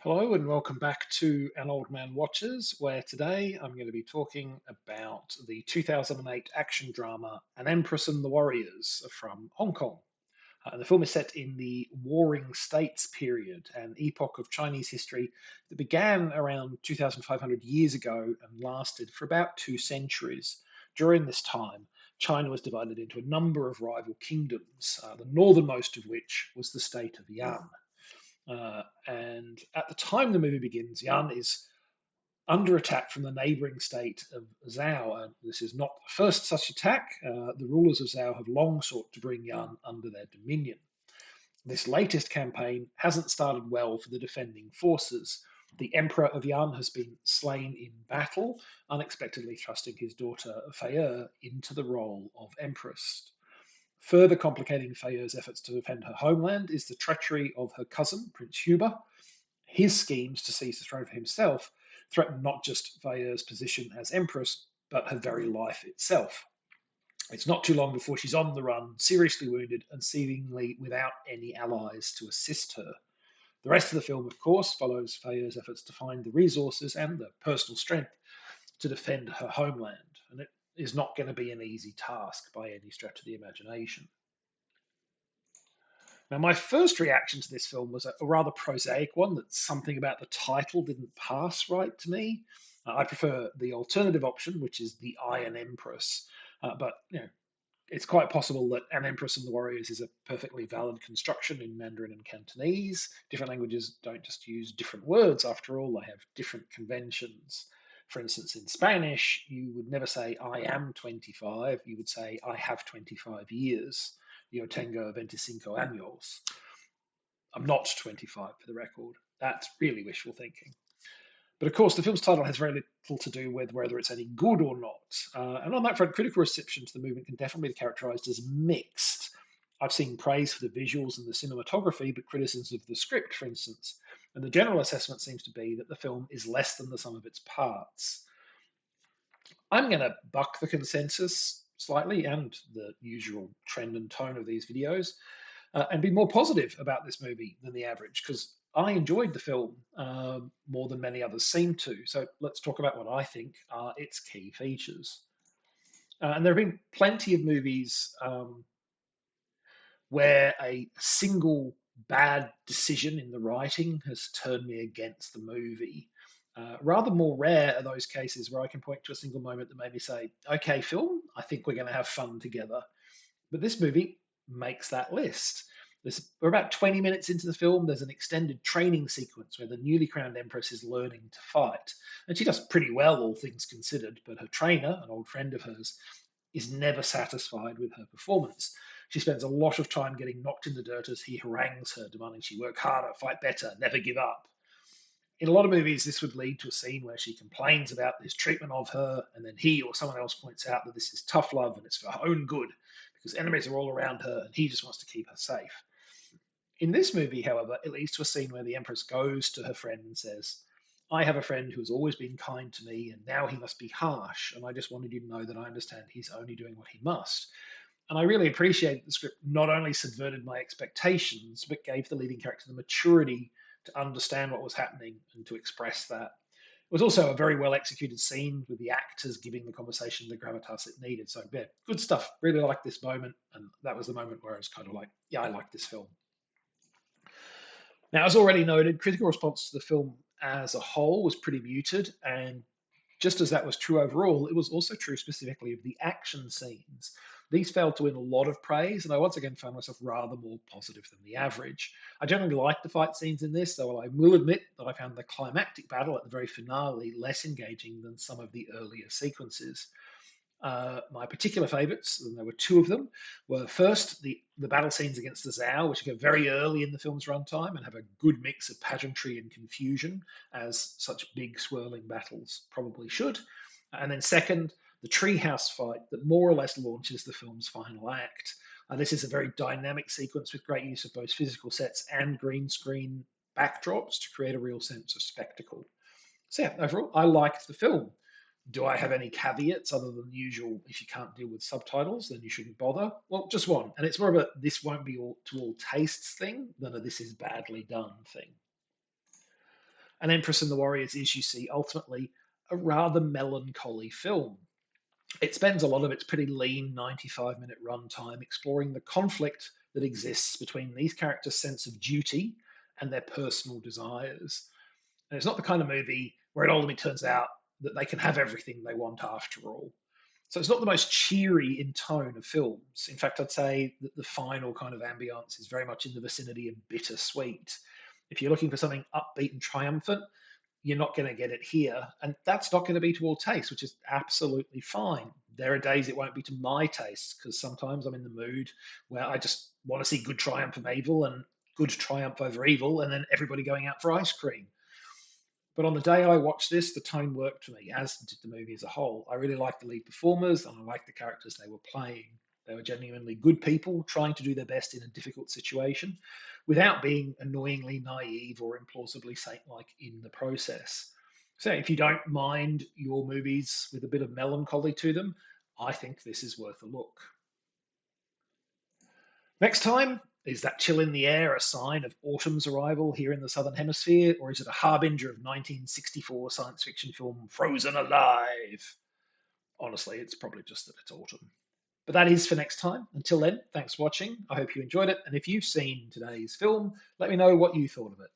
Hello and welcome back to An Old Man Watches, where today I'm going to be talking about the 2008 action drama An Empress and the Warriors from Hong Kong. The film is set in the Warring States period, an epoch of Chinese history that began around 2,500 years ago and lasted for about 2 centuries. During this time, China was divided into a number of rival kingdoms, the northernmost of which was the state of Yan. And at the time the movie begins, Yan is under attack from the neighboring state of Zhao. And this is not the first such attack. The rulers of Zhao have long sought to bring Yan under their dominion. This latest campaign hasn't started well for the defending forces. The Emperor of Yan has been slain in battle, unexpectedly thrusting his daughter Fei into the role of Empress. Further complicating Feya's efforts to defend her homeland is the treachery of her cousin, Prince Huber. His schemes to seize the throne for himself threaten not just Feya's position as empress, but her very life itself. It's not too long before she's on the run, seriously wounded, and seemingly without any allies to assist her. The rest of the film, of course, follows Feya's efforts to find the resources and the personal strength to defend her homeland, and it is not going to be an easy task by any stretch of the imagination. Now, my first reaction to this film was a rather prosaic one, that something about the title didn't pass right to me. I prefer the alternative option, which is The Iron Empress. But it's quite possible that An Empress and the Warriors is a perfectly valid construction in Mandarin and Cantonese. Different languages don't just use different words, after all, they have different conventions. For instance, in Spanish, you would never say I am 25, you would say I have 25 years. Yo tengo 25 años. I'm not 25 for the record. That's really wishful thinking. But of course, the film's title has very little to do with whether it's any good or not. And on that front, critical reception to the movement can definitely be characterized as mixed. I've seen praise for the visuals and the cinematography, but criticisms of the script, for instance. And the general assessment seems to be that the film is less than the sum of its parts. I'm going to buck the consensus slightly and the usual trend and tone of these videos and be more positive about this movie than the average because I enjoyed the film more than many others seem to. So let's talk about what I think are its key features. And there have been plenty of movies where a single bad decision in the writing has turned me against the movie. Rather more rare are those cases where I can point to a single moment that made me say, okay, film, I think we're going to have fun together. But this movie makes that list. We're about 20 minutes into the film. There's an extended training sequence where the newly crowned Empress is learning to fight. And she does pretty well, all things considered, but her trainer, an old friend of hers, is never satisfied with her performance. She spends a lot of time getting knocked in the dirt as he harangues her, demanding she work harder, fight better, never give up. In a lot of movies, this would lead to a scene where she complains about his treatment of her, and then he or someone else points out that this is tough love and it's for her own good because enemies are all around her and he just wants to keep her safe. In this movie, however, it leads to a scene where the Empress goes to her friend and says, I have a friend who has always been kind to me, and now he must be harsh, and I just wanted you to know that I understand he's only doing what he must. And I really appreciate that the script not only subverted my expectations, but gave the leading character the maturity to understand what was happening and to express that. It was also a very well executed scene with the actors giving the conversation the gravitas it needed. So, yeah, good stuff. Really liked this moment. And that was the moment where I was kind of like, yeah, I like this film. Now, as already noted, critical response to the film as a whole was pretty muted. And just as that was true overall, it was also true specifically of the action scenes. These failed to win a lot of praise, and I once again found myself rather more positive than the average. I generally like the fight scenes in this, though I will admit that I found the climactic battle at the very finale less engaging than some of the earlier sequences. My particular favourites, and there were two of them, were first the battle scenes against the Zhao, which occur very early in the film's runtime and have a good mix of pageantry and confusion, as such big swirling battles probably should. And then second, the treehouse fight that more or less launches the film's final act. This is a very dynamic sequence with great use of both physical sets and green screen backdrops to create a real sense of spectacle. So yeah, overall, I liked the film. Do I have any caveats other than the usual? If you can't deal with subtitles, then you shouldn't bother. Well, just one, and it's more of a this won't be all to all tastes thing than a this is badly done thing. And Empress and the Warriors is, you see, ultimately a rather melancholy film. It spends a lot of its pretty lean 95-minute runtime exploring the conflict that exists between these characters' sense of duty and their personal desires. And it's not the kind of movie where it ultimately turns out that they can have everything they want after all. So it's not the most cheery in tone of films. In fact, I'd say that the final kind of ambience is very much in the vicinity of bittersweet. If you're looking for something upbeat and triumphant, you're not going to get it here. And that's not going to be to all taste, which is absolutely fine. There are days it won't be to my taste because sometimes I'm in the mood where I just want to see good triumph of evil and good triumph over evil, and then everybody going out for ice cream. But on the day I watched this, the tone worked for me, as did the movie as a whole. I really liked the lead performers and I liked the characters they were playing. They were genuinely good people trying to do their best in a difficult situation without being annoyingly naive or implausibly saint like in the process. So if you don't mind your movies with a bit of melancholy to them, I think this is worth a look. Next time, is that chill in the air a sign of autumn's arrival here in the Southern Hemisphere, or is it a harbinger of 1964 science fiction film Frozen Alive? Honestly, it's probably just that it's autumn. But that is for next time. Until then, thanks for watching. I hope you enjoyed it. And if you've seen today's film, let me know what you thought of it.